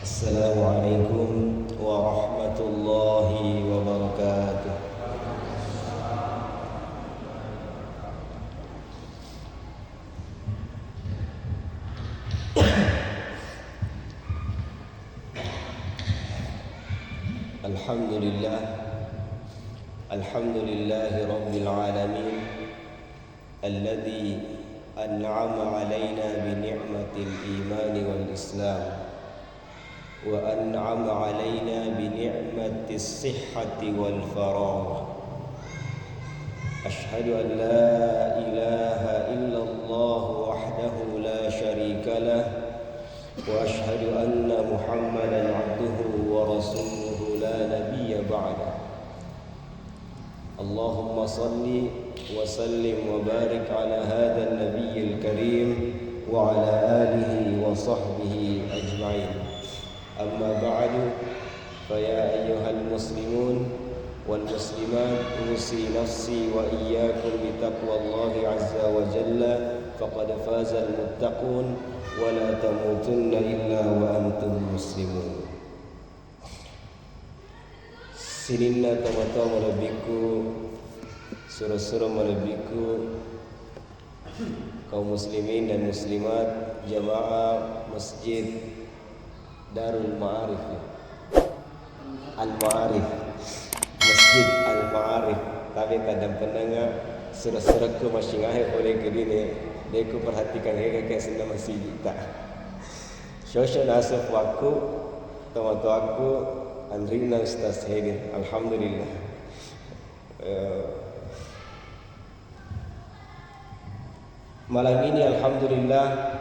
Assalamualaikum warahmatullahi wabarakatuh. Alhamdulillah, alhamdulillahi rabbil alamin, alladhi an'ama alaina bi ni'matil imani wal islam, wa an'ama alaina bi ni'matis sihhati wal faragh. Ashhadu an la ilaha illallah wahdahu la syarika lah, wa ashhadu anna Muhammadan abduhu wa rasuluhu la nabiyya ba'da. Allahumma salli wa sallim wa barik ala hadha an-nabiyyil karim wa ala alihi wa sahbihi ajma'in. Amma ba'du, fa ya ayyuhal muslimun wal muslimat, usi nafsi wa iyyakum bi taqwallahi azza wa jalla, faqad faza al-muttaqun wa la tamutunna illa wa antum muslimun. Sininna tama-tama malabiku, surah-surah malabiku, kaum muslimin dan muslimat, jamaah masjid Darul Ma'arif, Al-Ma'arif, Masjid Al-Ma'arif. Tapi kadang pendengar surah-surah ku masih ngahir oleh kedini, dia ku perhatikan kayak senda masih tak. Syosho nasib waktu, tomato aku, Andrina Ustaz Hedin, alhamdulillah. Malam ini alhamdulillah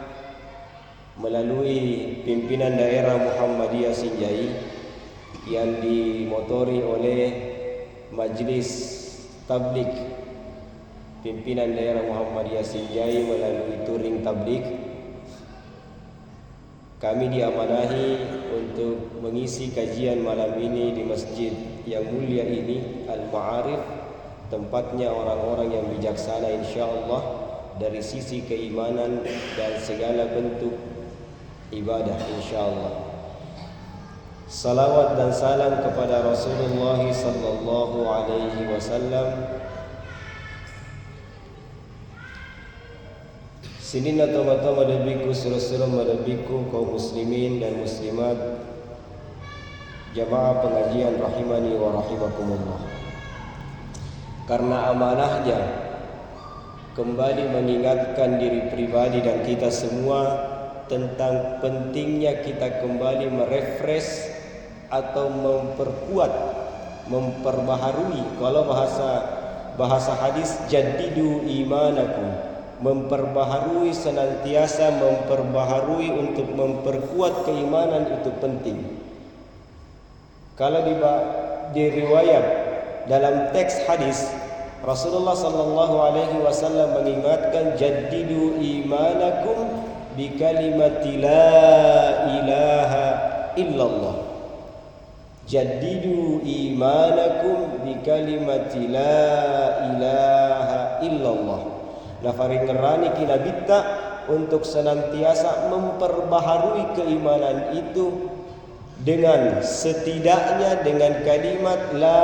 melalui pimpinan daerah Muhammadiyah Sinjai yang dimotori oleh Majlis Tablik pimpinan daerah Muhammadiyah Sinjai melalui touring tablik, kami diamanahi untuk mengisi kajian malam ini di masjid yang mulia ini, Al-Ma'arif, tempatnya orang-orang yang bijaksana insyaallah dari sisi keimanan dan segala bentuk ibadah insyaallah. Salawat dan salam kepada Rasulullah sallallahu alaihi wasallam. Sinin atau madabiku, surah-surah madabiku, kaum muslimin dan muslimat, jamaah pengajian rahimani wa rahimakumullah. Karena amanahnya kembali mengingatkan diri pribadi dan kita semua tentang pentingnya kita kembali merefresh atau memperkuat, memperbaharui. Kalau bahasa hadis, jaddidu imanakum, memperbaharui, senantiasa memperbaharui untuk memperkuat keimanan itu penting. Kalau di riwayat dalam teks hadis, Rasulullah sallallahu alaihi wasallam mengingatkan jaddidu imanakum bi kalimati la ilaha illallah. Jaddidu imanakum bi kalimati la ilaha illallah. Nafari ngerani kina bitta untuk senantiasa memperbaharui keimanan itu dengan setidaknya dengan kalimat la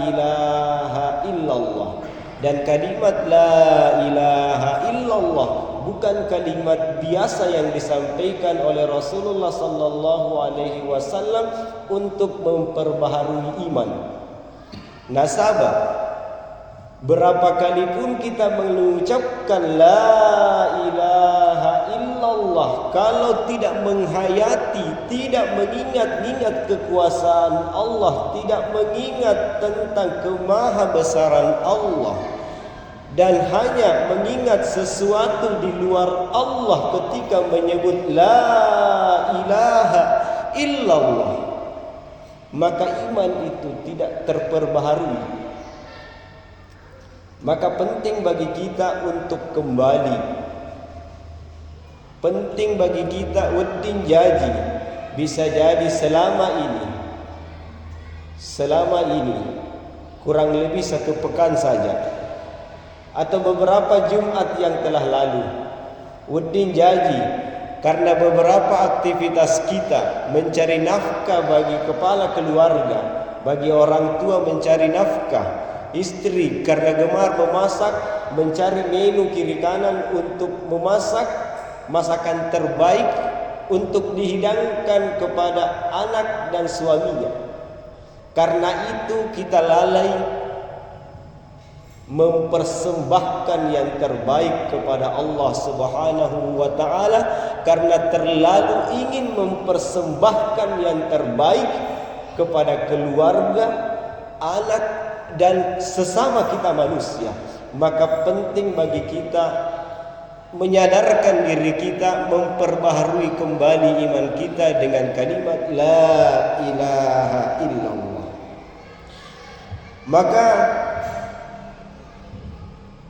ilaha illallah. Dan kalimat la ilaha illallah bukan kalimat biasa yang disampaikan oleh Rasulullah sallallahu alaihi wasallam untuk memperbaharui iman. Nasabah, berapa kali pun kita mengucapkan la ilaha illallah, kalau tidak menghayati, tidak mengingat-ingat kekuasaan Allah, tidak mengingat tentang kemahabesaran Allah, dan hanya mengingat sesuatu di luar Allah ketika menyebut la ilaha illallah, maka iman itu tidak terperbaharui. Maka penting bagi kita untuk kembali, penting bagi kita wedding jaji. Bisa jadi selama ini kurang lebih 1 pekan saja, atau beberapa Jumat yang telah lalu, wedding jaji Karena beberapa aktivitas kita mencari nafkah bagi kepala keluarga, bagi orang tua mencari nafkah, istri karena gemar memasak mencari menu kiri kanan untuk memasak masakan terbaik untuk dihidangkan kepada anak dan suaminya. Karena itu kita lalai mempersembahkan yang terbaik kepada Allah Subhanahu wa taala, karena terlalu ingin mempersembahkan yang terbaik kepada keluarga, anak dan sesama kita manusia. Maka penting bagi kita menyadarkan diri kita, memperbaharui kembali iman kita dengan kalimat la ilaha illallah. Maka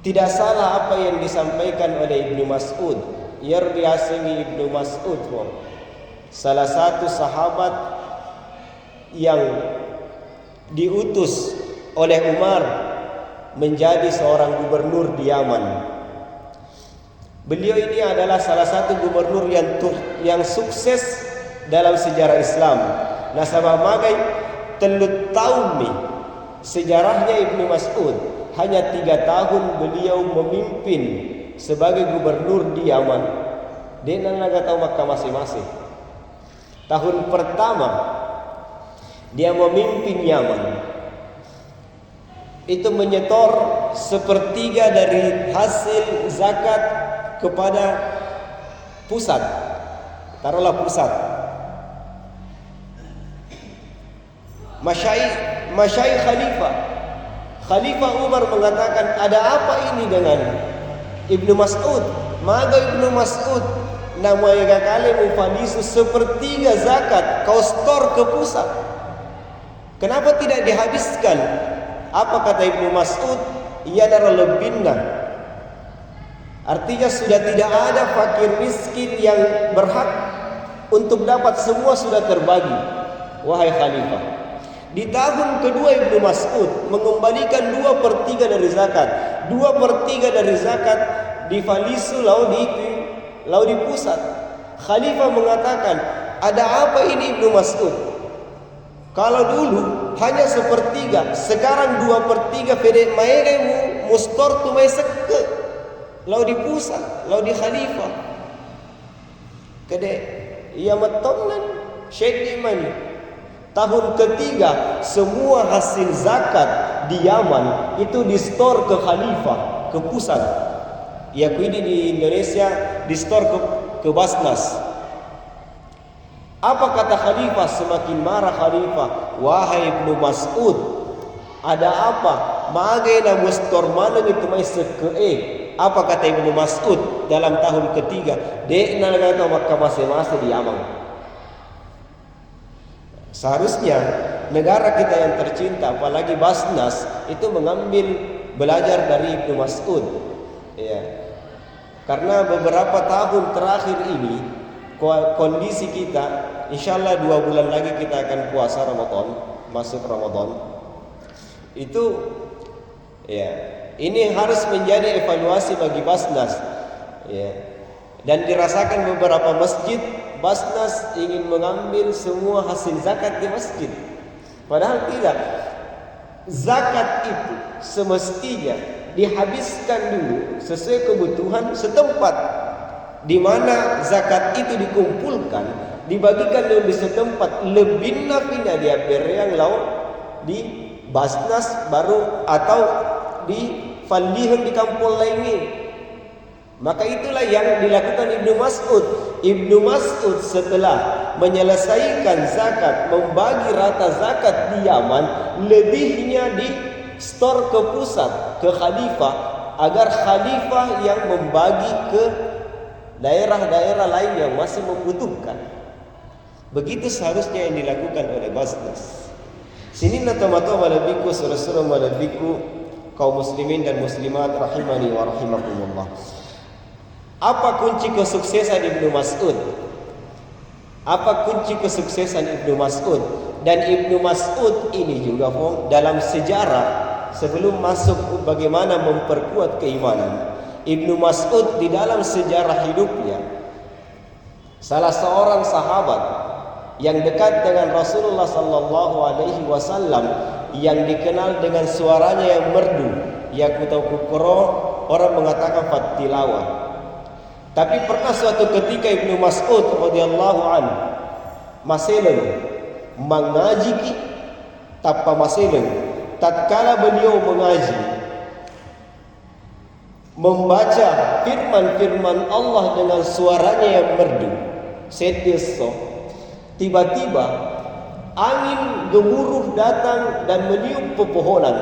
tidak salah apa yang disampaikan oleh Ibnu Mas'ud. Yarwi asmi Ibnu Mas'ud, salah satu sahabat yang diutus oleh Umar menjadi seorang gubernur di Yaman. Beliau ini adalah salah satu gubernur yang sukses dalam sejarah Islam. Nasabah magai telut tahun nih sejarahnya Ibnu Mas'ud. Hanya 3 tahun beliau memimpin sebagai gubernur di Yaman. Dia nggak tahu Makkah masing-masing. Tahun pertama dia memimpin Yaman, itu menyetor 1/3 dari hasil zakat kepada pusat. Taruhlah pusat. Masyayikh Khalifah Umar mengatakan, ada apa ini dengan Ibnu Mas'ud? Maka Ibnu Mas'ud namanya kali mufalisu 1/3 zakat kau store ke pusat. Kenapa tidak dihabiskan? Apa kata Ibnu Mas'ud? Ia darah lebihna. Artinya sudah tidak ada fakir miskin yang berhak untuk dapat, semua sudah terbagi. Wahai Khalifah, di tahun kedua Ibnu Mas'ud mengembalikan 2/3 dari zakat. 2/3 dari zakat difalisu lalu di pusat. Khalifah mengatakan, ada apa ini Ibnu Mas'ud? Kalau dulu hanya 1/3, sekarang 2/3 pede mairemu mustor tu mai seke. Lalu di pusat, lalu di Khalifah. Kede ia metonan syekh imani. Tahun ketiga semua hasil zakat di Yaman itu di-store ke Khalifah, ke pusat. Ya ini di Indonesia di-store ke Basnas. Apa kata Khalifah? Semakin marah Khalifah. Wahai Ibnu Mas'ud, ada apa? Magena mustor mana itu mai seke. Apa kata Ibnu Mas'ud dalam tahun ketiga? Dek nalagata Makkah masing-masing di Yaman. Seharusnya negara kita yang tercinta, apalagi Basnas, itu mengambil belajar dari Ibnu Mas'ud. Ya. Karena beberapa tahun terakhir ini kondisi kita, insyaallah 2 bulan lagi kita akan puasa Ramadan, masuk Ramadan. Itu ya, ini harus menjadi evaluasi bagi Basnas. Ya. Dan dirasakan beberapa masjid, Basnas ingin mengambil semua hasil zakat di masjid. Padahal tidak. Zakat itu semestinya dihabiskan dulu sesuai kebutuhan setempat. Di mana zakat itu dikumpulkan, dibagikan di setempat, lebih nafina dia yang laut di Basnas baru atau di Fallihan di kampung lainnya. Maka itulah yang dilakukan Ibnu Mas'ud. Ibnu Mas'ud setelah menyelesaikan zakat, membagi rata zakat di Yaman, lebihnya di store ke pusat, ke Khalifah, agar Khalifah yang membagi ke daerah-daerah lain yang masih membutuhkan. Begitu seharusnya yang dilakukan oleh Basnas. Sini natomato malabiku surah-surah malabiku kaum muslimin dan muslimat rahimani wa rahimakumullah. Apa kunci kesuksesan Ibnu Mas'ud? Apa kunci kesuksesan Ibnu Mas'ud? Dan Ibnu Mas'ud ini juga dalam sejarah sebelum masuk bagaimana memperkuat keimanan. Ibnu Mas'ud di dalam sejarah hidupnya salah seorang sahabat yang dekat dengan Rasulullah sallallahu alaihi wasallam yang dikenal dengan suaranya yang merdu, yakutau orang mengatakan fatilawah. Tapi pernah suatu ketika Ibnu Mas'ud radhiyallahu anhu maseleng mengaji tanpa maseleng. Tatkala beliau mengaji, membaca firman-firman Allah dengan suaranya yang merdu, seteso, tiba-tiba angin gemuruh datang dan meniup pepohonan.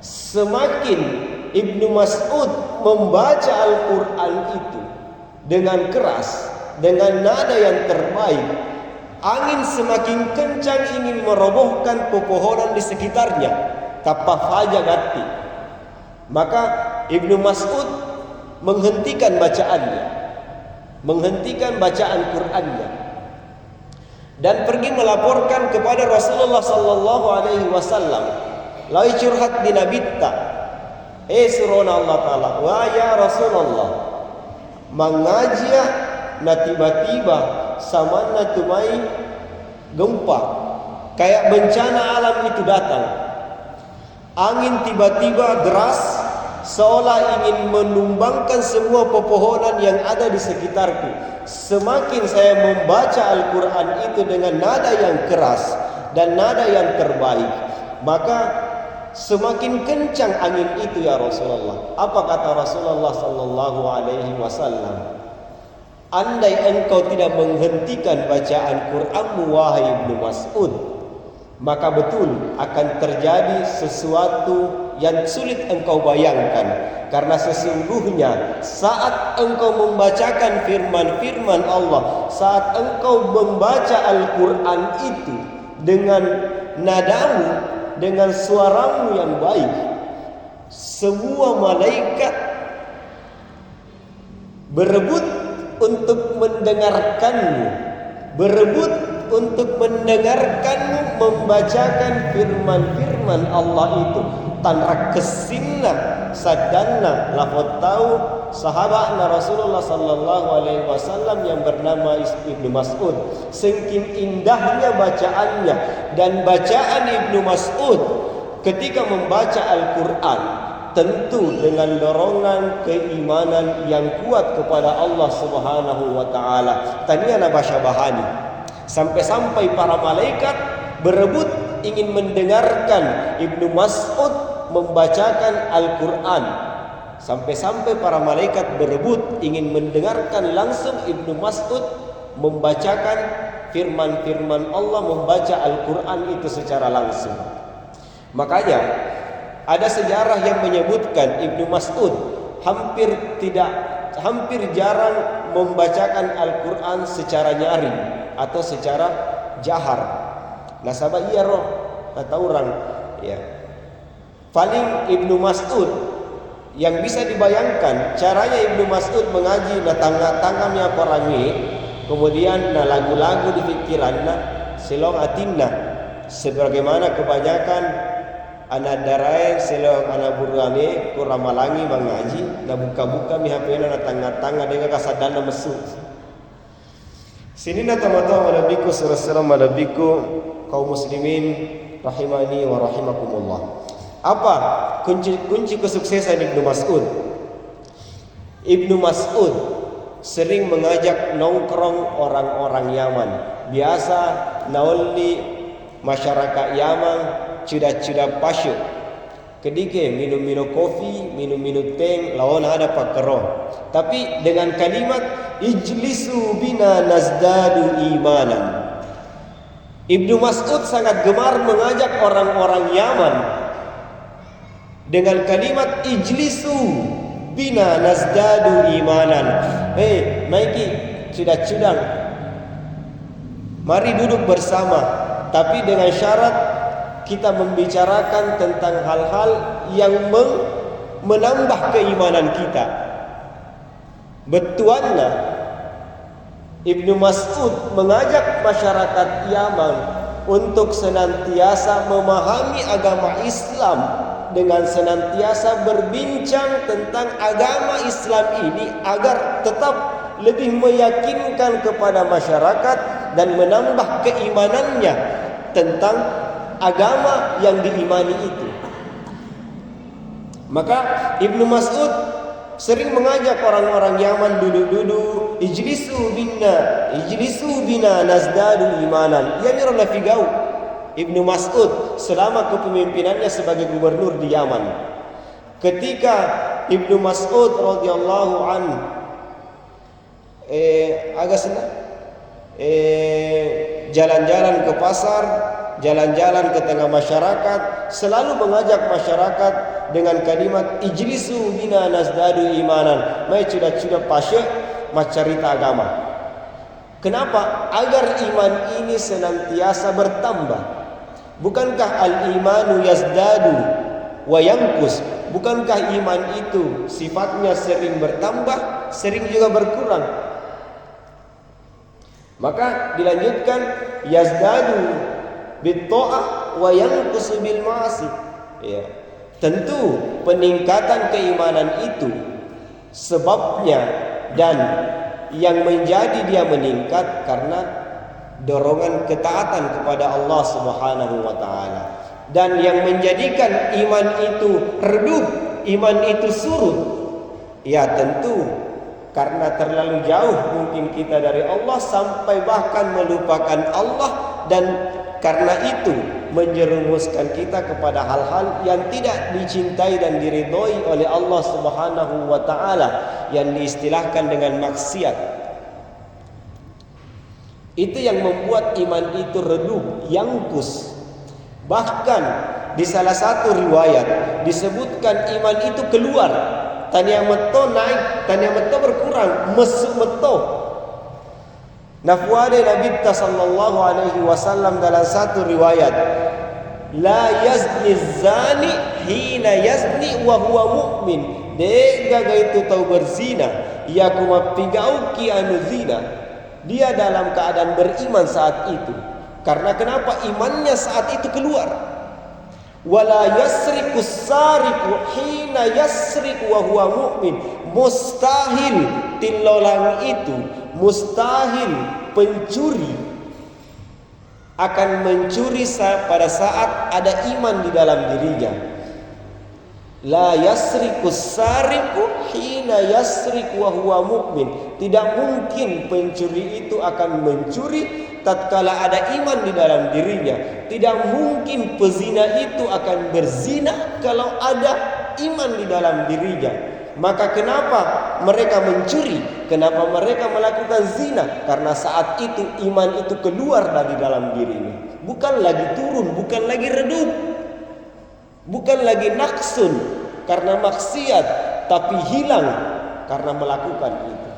Semakin Ibnu Mas'ud membaca Al-Quran itu dengan keras, dengan nada yang terbaik, angin semakin kencang ingin merobohkan pepohonan di sekitarnya. Tapafaja gati. Maka Ibnu Mas'ud menghentikan bacaannya, menghentikan bacaan Qur'annya, dan pergi melaporkan kepada Rasulullah sallallahu alaihi wasallam. Lai curhat di nabitta. Surona Allah Ta'ala, wa ya Rasulullah, mengajia na tiba-tiba samana tumai gempa, kayak bencana alam itu datang. Angin tiba-tiba deras, seolah ingin menumbangkan semua pepohonan yang ada di sekitarku. Semakin saya membaca Al-Quran itu dengan nada yang keras dan nada yang terbaik, maka semakin kencang angin itu ya Rasulullah. Apa kata Rasulullah sallallahu alaihi wasallam? Andai engkau tidak menghentikan bacaan Qur'anmu wahai Ibnu Mas'ud, maka betul akan terjadi sesuatu yang sulit engkau bayangkan. Karena sesungguhnya saat engkau membacakan firman-firman Allah, saat engkau membaca Al-Quran itu dengan nadamu, dengan suaramu yang baik, semua malaikat berebut untuk mendengarkanmu, berebut untuk mendengarkanmu membacakan firman-firman Allah itu. Tanra kesinna sadanna lafot tahu sahabatna Rasulullah sallallahu alaihi wasallam yang bernama Ibnu Mas'ud. Sengkin indahnya bacaannya, dan bacaan Ibnu Mas'ud ketika membaca Al-Quran tentu dengan dorongan keimanan yang kuat kepada Allah Subhanahu wa taala. Taniana basyabahani sampai-sampai para malaikat berebut ingin mendengarkan Ibnu Mas'ud membacakan Al-Quran. Sampai-sampai para malaikat berebut ingin mendengarkan langsung Ibnu Mas'ud membacakan firman-firman Allah, membaca Al-Quran itu secara langsung. Makanya ada sejarah yang menyebutkan Ibnu Mas'ud hampir jarang membacakan Al-Quran secara nyaring atau secara jahar. Nasabah iya roh kata orang ya. Paling Ibnu Mas'ud yang bisa dibayangkan caranya Ibnu Mas'ud mengaji na tangga-tangganya korangi, kemudian na lagu-lagu di pikiranna selong atinna, sebagaimana kebanyakan anak darai selong anak buruangi kuramalangi mengaji na buka-buka mihapena na tangga-tangga dengan kasadana mesu. Sini na tama-tama malabiku surah-surah malabiku kaum muslimin rahimani wa rahimakumullah. Apa kunci kesuksesan Ibnu Mas'ud? Ibnu Mas'ud sering mengajak nongkrong orang-orang Yaman. Biasa nauli masyarakat Yaman cuda-cuda pasyuk. Kedike minum-minum kopi, minum-minum teh, lawan ada pakero. Tapi dengan kalimat ijlisu bina nazdadu imanan. Ibnu Mas'ud sangat gemar mengajak orang-orang Yaman dengan kalimat ijlisu bina nazdadu imanan. Maiki cudak-cudang, mari duduk bersama, tapi dengan syarat kita membicarakan tentang hal-hal yang menambah keimanan kita. Betuanna Ibnu Mas'ud mengajak masyarakat Yaman untuk senantiasa memahami agama Islam, dengan senantiasa berbincang tentang agama Islam ini agar tetap lebih meyakinkan kepada masyarakat dan menambah keimanannya tentang agama yang diimani itu. Maka Ibnu Mas'ud sering mengajak orang-orang Yaman dulu-dulu, ijlisu bina nazdadu imanan. Ia nyuruh Figau Ibnu Mas'ud selama kepemimpinannya sebagai gubernur di Yaman. Ketika Ibnu Mas'ud radhiyallahu anhu jalan-jalan ke pasar, jalan-jalan ke tengah masyarakat, selalu mengajak masyarakat dengan kalimat ijlisu bina nazdadu imanan. Mai cuda-cuda pasya macarita agama. Kenapa? Agar iman ini senantiasa bertambah. Bukankah al-imanu yazdadu wa yanqus? Bukankah iman itu sifatnya sering bertambah, sering juga berkurang? Maka dilanjutkan yazdadu bitta'ah wa yanqusu bil ma'asi. Ya. Tentu peningkatan keimanan itu sebabnya dan yang menjadi dia meningkat karena dorongan ketaatan kepada Allah Subhanahu wa taala. Dan yang menjadikan iman itu redup, iman itu surut, ya tentu karena terlalu jauh mungkin kita dari Allah sampai bahkan melupakan Allah, dan karena itu menjerumuskan kita kepada hal-hal yang tidak dicintai dan diridhoi oleh Allah Subhanahu wa taala, yang diistilahkan dengan maksiat. Itu yang membuat iman itu redup, yangkus. Bahkan di salah satu riwayat disebutkan iman itu keluar, tanya meto naik, tanya meto berkurang, mesuk meto. Nafwade Nabi sallallahu alaihi wasallam dalam satu riwayat, la yazni zani hina yazni wa huwa mu'min. Dega itu tahu berzina, ia kuma pigauki anu zina. Dia dalam keadaan beriman saat itu. Karena kenapa? Imannya saat itu keluar. Wala yasriku sariku hina yasriku wa huwa mu'min. Mustahil tilolang itu, mustahil pencuri akan mencuri pada saat ada iman di dalam dirinya. La yasriku sariku hina yasriku wa huwa mu'min. Tidak mungkin pencuri itu akan mencuri tatkala ada iman di dalam dirinya. Tidak mungkin pezina itu akan berzina kalau ada iman di dalam dirinya. Maka kenapa mereka mencuri? Kenapa mereka melakukan zina? Karena saat itu iman itu keluar dari dalam dirinya. Bukan lagi turun, bukan lagi redup, bukan lagi naksun karena maksiat, tapi hilang karena melakukan itu.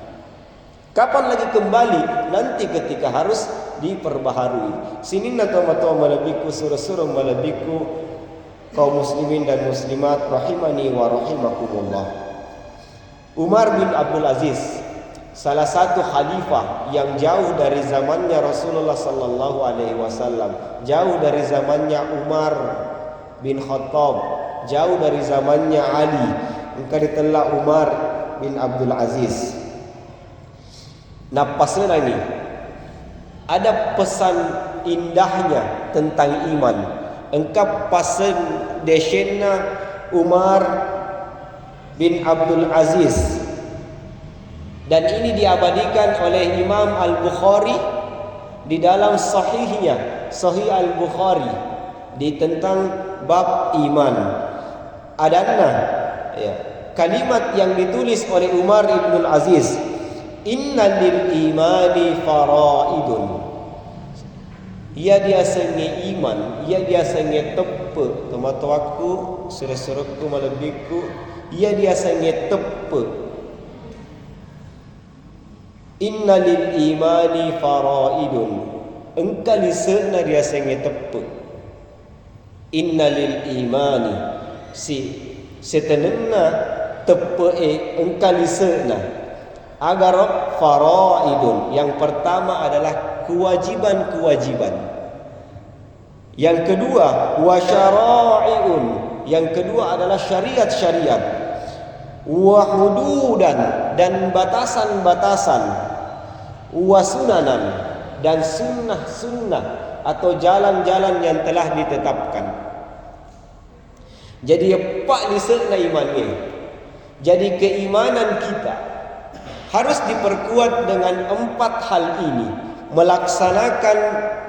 Kapan lagi kembali? Nanti ketika harus diperbaharui. Sini nato-mato malabiku surah-surah malabiku kaum muslimin dan muslimat rahimani wa rahimakumullah. Umar bin Abdul Aziz, salah satu khalifah yang jauh dari zamannya Rasulullah sallallahu alaihi wasallam, jauh dari zamannya Umar bin Khattab, jauh dari zamannya Ali, engkau ditelah Umar bin Abdul Aziz. Napasnya ini ada pesan indahnya tentang iman. Engkau pasen desena Umar bin Abdul Aziz, dan ini diabadikan oleh Imam Al-Bukhari di dalam sahihnya, Sahih Al-Bukhari, di tentang bab iman. Adana ya, kalimat yang ditulis oleh Umar bin Aziz, inna lil imani faraidun. Ia dia senge iman, ia dia senge tepe. Tomato aku suruh-suruhku malabiku, ia dia senge tepe. Inna lil imani faraidun. Engkali sena dia senge tepe. Inna lil imani si setenena tepe engkali sena. Agar faraidun, yang pertama adalah kewajiban-kewajiban. Yang kedua wasyara'iun, yang kedua adalah syariat-syariat. Wa hududan, dan batasan-batasan, wa sunanan dan sunnah-sunnah atau jalan-jalan yang telah ditetapkan. Jadi pak liseuna imannya. Jadi keimanan kita harus diperkuat dengan 4 hal ini, melaksanakan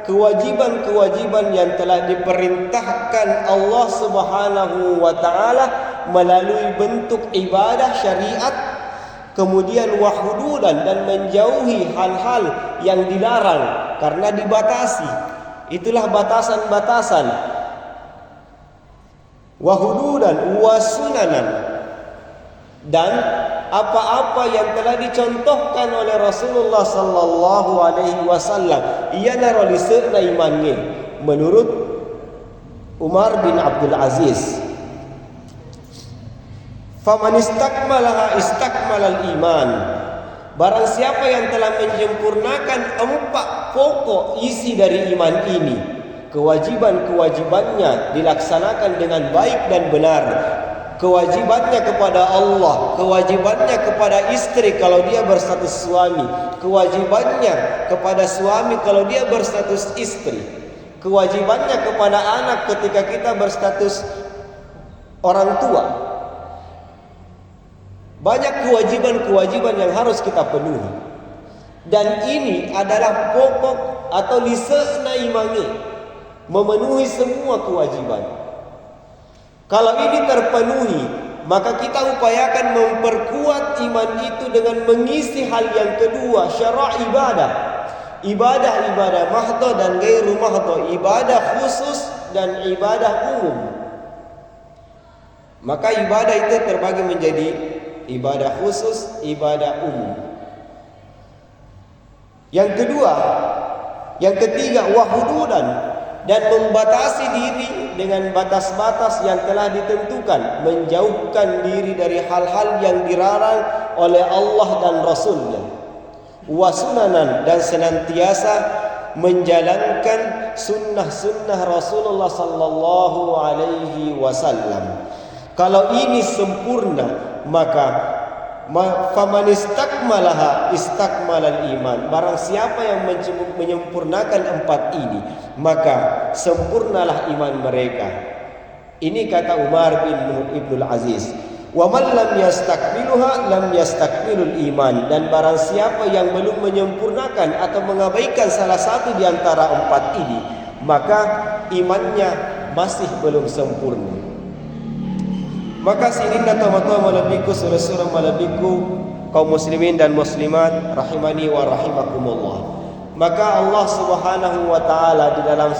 kewajiban-kewajiban yang telah diperintahkan Allah Subhanahu wa taala melalui bentuk ibadah syariat, kemudian wahududan dan menjauhi hal-hal yang dilarang karena dibatasi. Itulah batasan-batasan. Wahududan wasunanan, dan apa-apa yang telah dicontohkan oleh Rasulullah sallallahu alaihi wasallam ia naroliseuna imannya menurut Umar bin Abdul Aziz. Faman istakmalaha istakmalal iman. Barang siapa yang telah menyempurnakan 4 pokok isi dari iman ini, kewajiban-kewajibannya dilaksanakan dengan baik dan benar. Kewajibannya kepada Allah, kewajibannya kepada istri kalau dia berstatus suami, kewajibannya kepada suami kalau dia berstatus istri, kewajibannya kepada anak ketika kita berstatus orang tua. Banyak kewajiban-kewajiban yang harus kita penuhi. Dan ini adalah pokok atau liseuna imani, memenuhi semua kewajiban. Kalau ini terpenuhi, maka kita upayakan memperkuat iman itu dengan mengisi hal yang kedua, syara' ibadah. Ibadah-ibadah mahdhah dan gairu mahdhah, ibadah khusus dan ibadah umum. Maka ibadah itu terbagi menjadi ibadah khusus, ibadah umum. Yang kedua, yang ketiga, wahududan, dan membatasi diri dengan batas-batas yang telah ditentukan, menjauhkan diri dari hal-hal yang dilarang oleh Allah dan Rasulnya. Wasunanan, dan senantiasa menjalankan sunnah-sunnah Rasulullah sallallahu alaihi wasallam. Kalau ini sempurna, maka faman istakmalaha istakmalal iman. Barang siapa yang menyempurnakan 4 ini, maka sempurnalah iman mereka. Ini kata Umar bin Ibnul Aziz. Wa man lam yastakmiluha lam yastakmilul iman. Dan barang siapa yang belum menyempurnakan atau mengabaikan salah satu di antara 4 ini, maka imannya masih belum sempurna. Maka sini kata-kata malabiku surah-surah malabiku kaum muslimin dan muslimat rahimani wa rahimakumullah. Maka Allah Subhanahu wa taala di dalam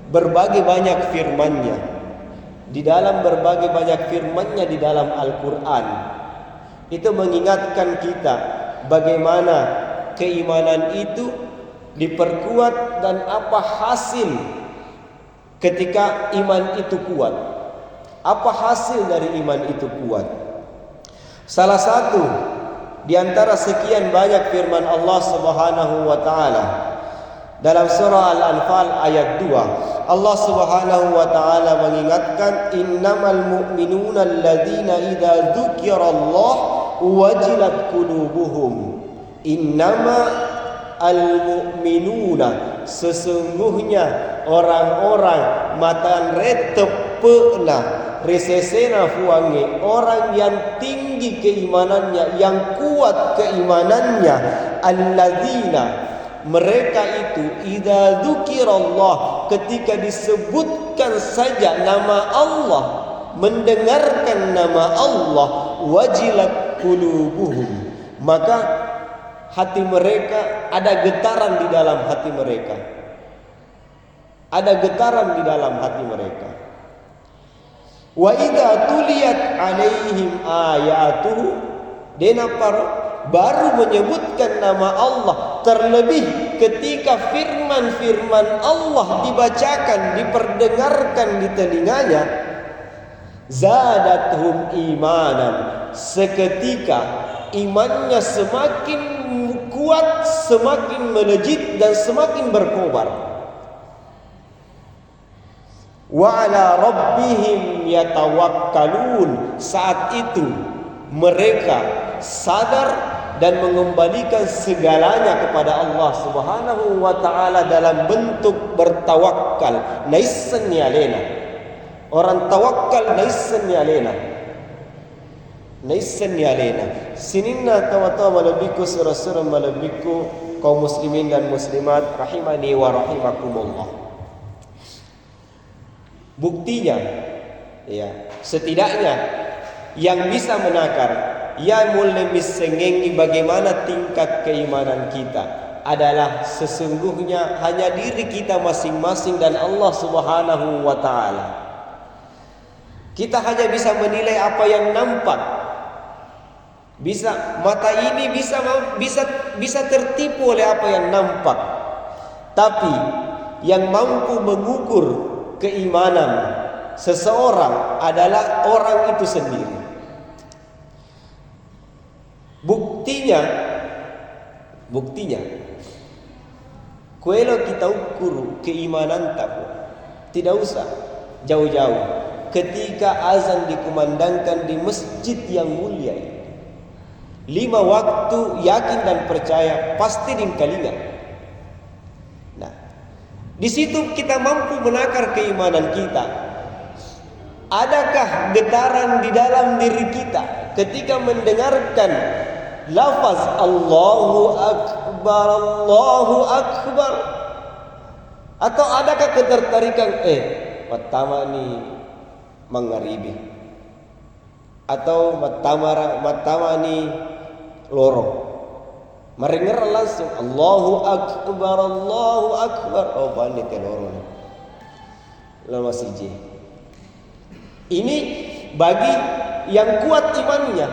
berbagai banyak firman-Nya, di dalam berbagai banyak firman-Nya di dalam Al-Qur'an, itu mengingatkan kita bagaimana keimanan itu diperkuat dan apa hasil ketika iman itu kuat. Apa hasil dari iman itu kuat? Salah satu di antara sekian banyak firman Allah Subhanahu wa taala dalam surah Al-Anfal ayat 2, Allah Subhanahu wa taala mengingatkan, innamal mu'minuna alladzina idza dzukirallah wajilat qulubuhum. Innama al-mu'minuna, sesungguhnya orang-orang matan retepna resesena fuange, orang yang tinggi keimanannya, yang kuat keimanannya, alladzina, mereka itu idza dzukirallah, ketika disebutkan saja nama Allah, mendengarkan nama Allah, wajilat qulubuhum, maka hati mereka ada getaran di dalam hati mereka. Ada getaran di dalam hati mereka. Wa idza tuliyat alaihim ayatuhu, baru menyebutkan nama Allah, terlebih ketika firman-firman Allah dibacakan, diperdengarkan di telinganya, zadathum imanan, seketika imannya semakin kuat, semakin melejit dan semakin berkobar. Wa ala rabbihim yatawakkalun, saat itu mereka sadar dan mengembalikan segalanya kepada Allah Subhanahu wa taala dalam bentuk bertawakal. Naisan ya lena. Orang tawakal naisan ya lena. Naisan ya lena. Sininna tawa-tawa malabiku surah-surah malabiku kaum muslimin dan muslimat rahimani wa rahimakumullah. Buktinya ya, setidaknya yang bisa menakar, yang mulai mensengengi bagaimana tingkat keimanan kita adalah sesungguhnya hanya diri kita masing-masing dan Allah Subhanahu wa taala. Kita hanya bisa menilai apa yang nampak. Mata ini bisa tertipu oleh apa yang nampak. Tapi yang mampu mengukur keimanan seseorang adalah orang itu sendiri. Buktinya, kalau kita ukur keimanan takwa, tidak usah jauh-jauh. Ketika azan dikumandangkan di masjid yang mulia ini, 5 waktu yakin dan percaya pasti dingkalingan. Nah, di situ kita mampu menakar keimanan kita. Adakah getaran di dalam diri kita ketika mendengarkan lafaz Allahu Akbar, Allahu Akbar? Atau adakah ketertarikan pertama ni mangaribi, atau pertama ni lorong, merengar langsung Allahu Akbar, Allahu Akbar. Oh bani te lorong lalu masih je. Ini bagi yang kuat imannya.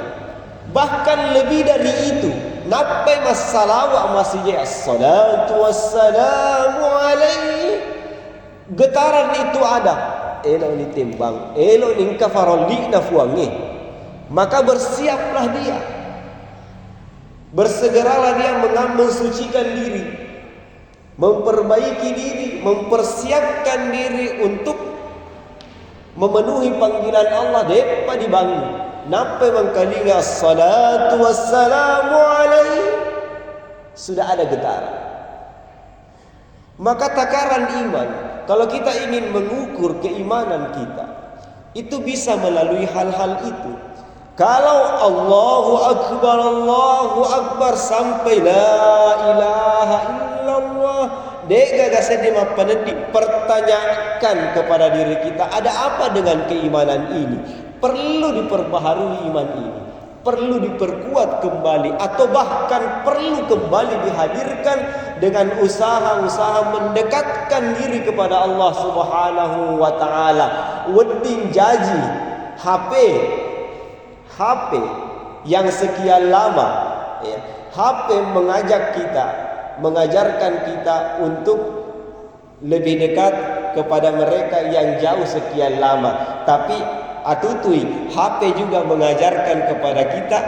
Bahkan lebih dari itu, napai masalah masih je assalatu wassalamu alaihi. Getaran itu ada. Elo ni timbang, elo ni kafaroli na fuangi. Maka bersiaplah dia. Bersegeralah dia mensucikan diri, memperbaiki diri, mempersiapkan diri untuk memenuhi panggilan Allah. Depa dibangun. Napa mengkalinga assalatu wassalamu alaihi. Sudah ada getaran. Maka takaran iman, kalau kita ingin mengukur keimanan kita, itu bisa melalui hal-hal itu. Kalau Allahu Akbar sampai la ilaha illallah, dega gasede mapanedi, pertanyakan kepada diri kita, ada apa dengan keimanan ini? Perlu diperbaharui iman ini, perlu diperkuat kembali, atau bahkan perlu kembali dihadirkan dengan usaha-usaha mendekatkan diri kepada Allah Subhanahu wa taala. Wedding jaji HP yang sekian lama ya, HP mengajarkan kita untuk lebih dekat kepada mereka yang jauh sekian lama. Tapi atutui HP juga mengajarkan kepada kita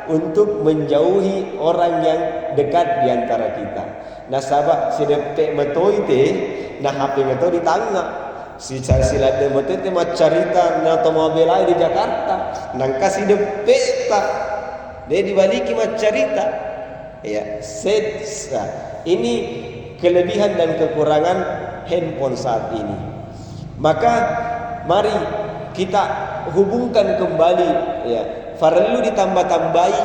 untuk menjauhi orang yang dekat di antara kita. Nah sahabat sedepek metoi te, nah HP metoi di tangga. Si silat metoi te macarita na otomobil di Jakarta, nang kasih depek tak. Dia dibaliki macarita. Ya, ini kelebihan dan kekurangan handphone saat ini. Maka mari kita hubungkan kembali ya, perlu ditambah-tambahi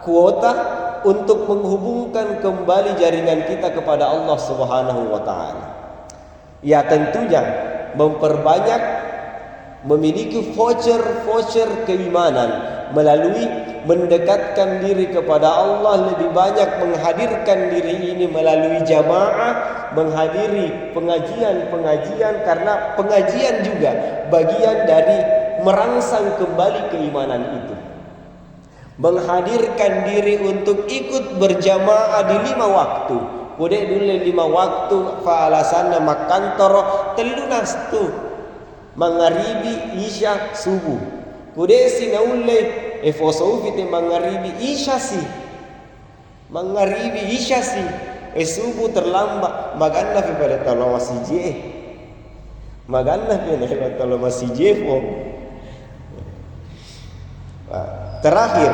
kuota untuk menghubungkan kembali jaringan kita kepada Allah Subhanahu wa taala. Ya tentunya memperbanyak memiliki voucher keimanan melalui mendekatkan diri kepada Allah, lebih banyak menghadirkan diri ini melalui jamaah, menghadiri pengajian, karena pengajian juga bagian dari merangsang kembali keimanan itu. Menghadirkan diri untuk ikut berjamaah di 5 waktu. Kude dulu 5 waktu faalasanna makantor telunas tu mangaribi isya subuh. Kude sinaulle efosoufi te mangaribi isya si. Mangaribi isya si. Subuh terlambat maganna fi pada talo masije. Maganna fi pada talo masije po. Terakhir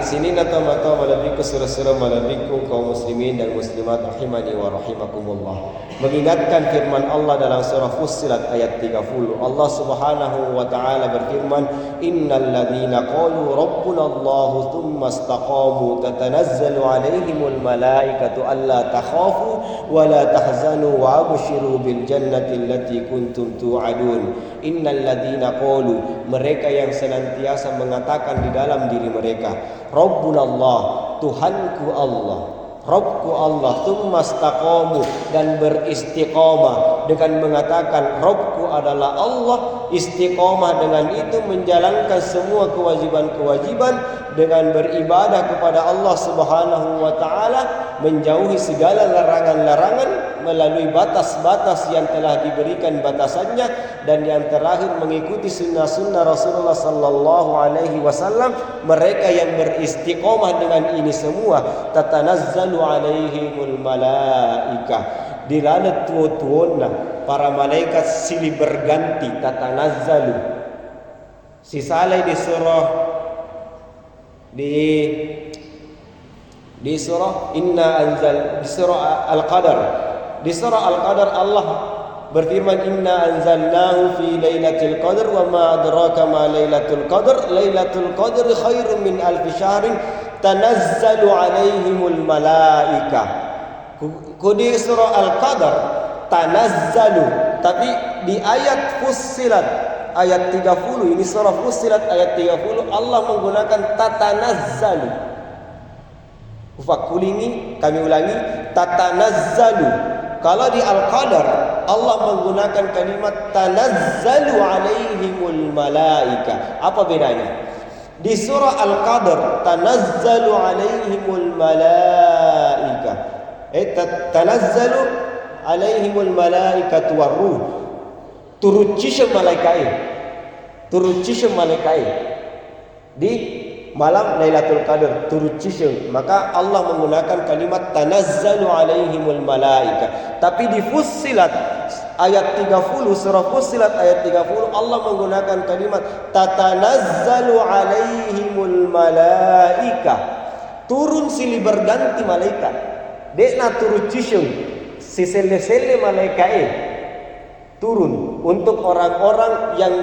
sini nata-mata malabiku surah-surah malabiku kaum muslimin dan muslimat rahimani wa rahimakumullah. Mengingatkan firman Allah dalam surah Fussilat ayat 30. Allah Subhanahu wa taala berfirman, "Innal ladzina qalu rabbuna Allahu tsumma istaqamu tatanazzalu 'alaihimul malaikatu alla takhafu wa la tahzanu wa abshiru bil jannati allati kuntum tu'adun." Innal ladzina qalu, mereka yang senantiasa mengatakan di dalam diri mereka, Rabbuna Allah, Tuhanku Allah, Rabbku Allah, tsumma istaqamu, dan beristiqamah dengan mengatakan Rabbku adalah Allah. Istiqamah dengan itu menjalankan semua kewajiban-kewajiban dengan beribadah kepada Allah Subhanahu wa taala, menjauhi segala larangan-larangan melalui batas-batas yang telah diberikan batasannya, dan yang terakhir mengikuti sunnah-sunnah Rasulullah sallallahu alaihi wasallam. Mereka yang beristiqamah dengan ini semua, tatanazzalu alaihimul malaikah, dilalat tuona para malaikat silih berganti, tatanazzalu. Sisalai di surah di surah di surah Al-Qadar. Di surah Al-Qadar Allah berfirman, "Inna anzalnahu fi lailatul qadr wa ma adraka ma lailatul qadr. Lailatul qadr khairun min alfi syahrin tanazzalu alaihimul malaikah." Di surah Al-Qadar tanazzalu, tapi di ayat Fussilat ayat 30, ini surah Fussilat ayat 30, Allah menggunakan tatanazzalu. Ufakulingi, kami ulangi, tatanazzalu. Kalau di Al-Qadar Allah menggunakan kalimat tanazzalu alaihimul malaika. Apa bedanya? Di surah Al-Qadar tanazzalu alaihimul malaika. Tanazzalu alaihimul malaikatu warruh. Turutcishe malaikai di malam Lailatul Qadar, turutcishe. Maka Allah menggunakan kalimat tanazzalu alaihimul malaika. Tapi di Fussilat ayat 30, surah Fussilat ayat 30, Allah menggunakan kalimat tatanazzalu alaihimul malaika. Turun silih berganti malaikat. Dekna turutcishe sisele-sele malaikai turun untuk orang-orang yang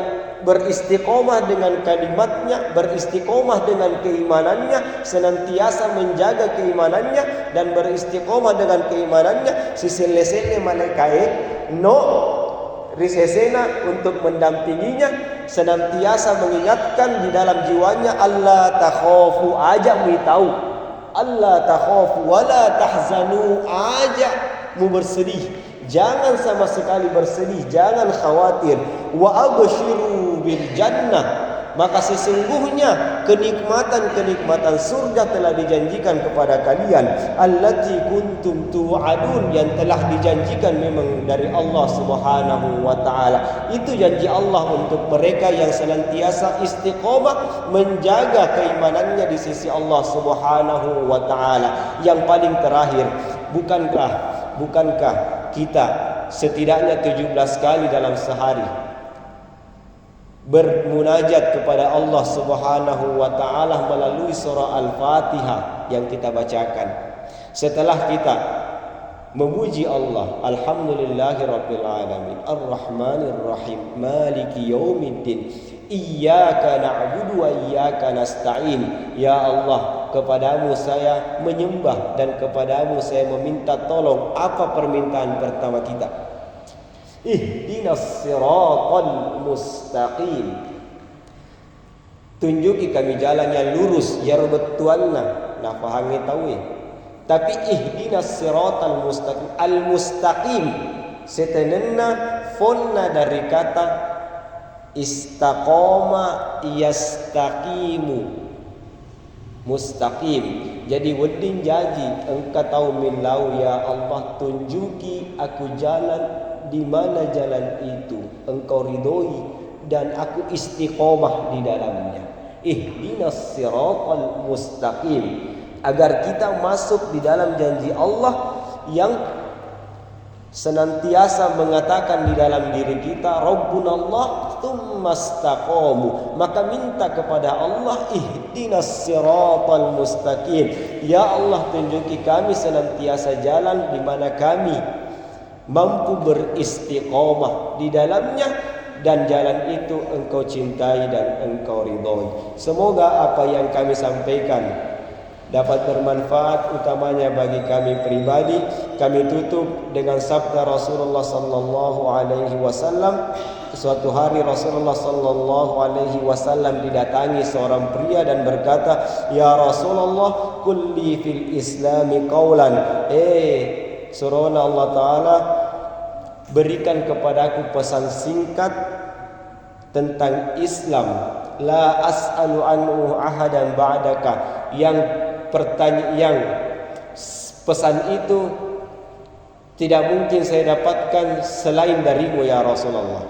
beristiqomah dengan kalimatnya, beristiqomah dengan keimanannya, senantiasa menjaga keimanannya dan beristiqomah dengan keimanannya. Sisele-sele malaikai no risesena untuk mendampinginya, senantiasa mengingatkan di dalam jiwanya, Allah takhafu, ajak mu tahu, Allah takhafu wala tahzanu, ajak mu bersedih, jangan sama sekali bersedih, jangan khawatir. Wa abshiru bil jannah, maka sesungguhnya kenikmatan-kenikmatan surga telah dijanjikan kepada kalian. Allati kuntum tu'adun, yang telah dijanjikan memang dari Allah Subhanahu wa taala. Itu janji Allah untuk mereka yang senantiasa istiqomah menjaga keimanannya di sisi Allah Subhanahu wa taala. Yang paling terakhir, bukankah kita setidaknya 17 kali dalam sehari bermunajat kepada Allah Subhanahu wa taala melalui surah Al-Fatihah yang kita bacakan. Setelah kita memuji Allah, alhamdulillahirabbil alamin, arrahmanir rahim, maliki yaumiddin, iyyaka na'budu wa iyyaka nasta'in. Ya Allah, kepadamu saya menyembah dan kepadamu saya meminta tolong. Apa permintaan pertama kita? Ihdinas siratal mustaqim, tunjuki kami jalan yang lurus, ya rubetuanna nah pahangi tahu ya. Tapi ihdinas siratal mustaqim, al mustaqim setenenna fonna dari kata istaqama yastaqimu, mustaqim. Jadi wedding janji engkau tahu min lau, ya Allah tunjuki aku jalan di mana jalan itu engkau ridhoi dan aku istiqomah di dalamnya. Ihdinas siratal mustaqim, agar kita masuk di dalam janji Allah yang senantiasa mengatakan di dalam diri kita, Rabbuna Allah, tsumastaqamu, maka minta kepada Allah, ihdinas siratal mustaqim, ya Allah tunjuki kami senantiasa jalan di mana kami mampu beristiqomah di dalamnya, dan jalan itu engkau cintai dan engkau ridhoi. Semoga apa yang kami sampaikan dapat bermanfaat, utamanya bagi kami pribadi. Kami tutup dengan sabda Rasulullah sallallahu alaihi wasallam. Suatu hari Rasulullah sallallahu alaihi wasallam didatangi seorang pria dan berkata, "Ya Rasulullah, kulli fil Islami qaulan." Surona Allah Ta'ala, berikan kepadaku pesan singkat tentang Islam. La as'alu anhu ahadan ba'daka. Yang pesan itu tidak mungkin saya dapatkan selain darimu ya Rasulullah.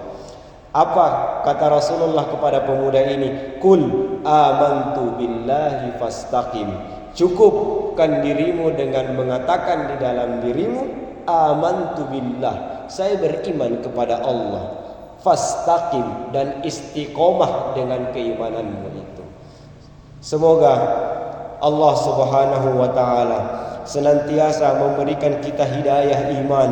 Apa kata Rasulullah kepada pemuda ini? Kul amantu billahi fastaqim. Cukupkan dirimu dengan mengatakan di dalam dirimu, amantu billah, saya beriman kepada Allah. Fastaqim, dan istiqomah dengan keimananmu itu. Semoga Allah Subhanahu wa Ta'ala senantiasa memberikan kita hidayah iman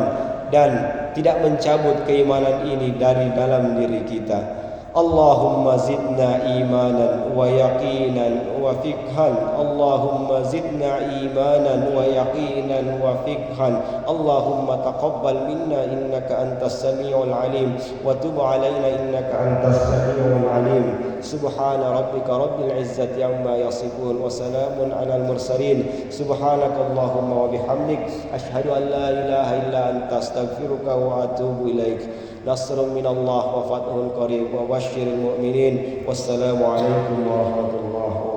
dan tidak mencabut keimanan ini dari dalam diri kita. Allahumma zidna imanan wa yaqinan wa fiqhan. Allahumma zidna imanan wa yaqinan wa fiqhan. Allahumma taqabbal minna innaka antas samiul alim wa tub alaina innaka antas samiul alim. Subhana rabbika rabbil izzati amma yasifun wa salamun alal mursalin. Subhanakallahumma wa bihamdik asyhadu an la ilaha illa anta astaghfiruka wa atubu ilaik. Nasrun minallah wa fathun qarib wa basyiril mu'minin. Wassalamu alaikum warahmatullahi wabarakatuh.